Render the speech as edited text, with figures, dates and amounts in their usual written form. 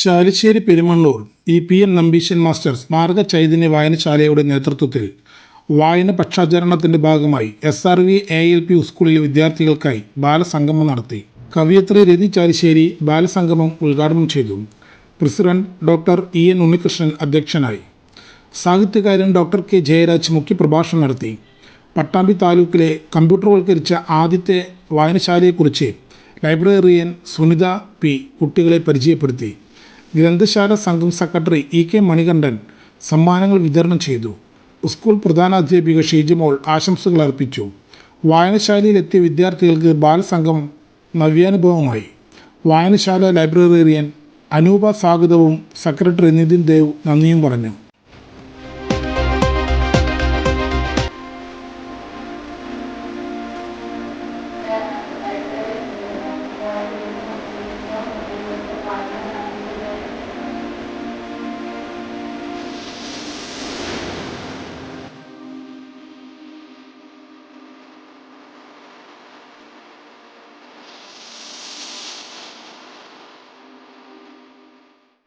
Chalissery Perumannur EPN Nambeesan master സ്മാരക ചൈതന്യ വായനശാലയുടെ നേതൃത്വത്തിൽ വായന പക്ഷാചരണത്തിൻ്റെ ഭാഗമായി SRV ALP സ്കൂളിലെ വിദ്യാർത്ഥികൾക്കായി ബാലസംഗമം നടത്തി. കവയിത്രി രതി ചാലിശ്ശേരി ബാലസംഗമം ഉദ്ഘാടനം ചെയ്തു. പ്രസിഡന്റ് ഡോക്ടർ EN ഉണ്ണികൃഷ്ണൻ അധ്യക്ഷനായി. സാഹിത്യകാരൻ ഡോക്ടർ K ജയരാജ് മുഖ്യപ്രഭാഷണം നടത്തി. പട്ടാമ്പി താലൂക്കിലെ കമ്പ്യൂട്ടർവൽക്കരിച്ച ആദ്യത്തെ വായനശാലയെക്കുറിച്ച് ലൈബ്രറിയൻ സുനിത P കുട്ടികളെ പരിചയപ്പെടുത്തി. ഗ്രന്ഥശാല സംഘം സെക്രട്ടറി EK മണികണ്ഠൻ സമ്മാനങ്ങൾ വിതരണം ചെയ്തു. സ്കൂൾ പ്രധാനാധ്യാപിക ഷീജമോൾ ആശംസകൾ അർപ്പിച്ചു. വായനശാലയിലെത്തിയ വിദ്യാർത്ഥികൾക്ക് ബാലസംഗമം നവ്യാനുഭവമായി. വായനശാല ലൈബ്രറിയൻ അനൂപ സ്വാഗതവും സെക്രട്ടറി നിതിൻ ദേവ് നന്ദിയും പറഞ്ഞു.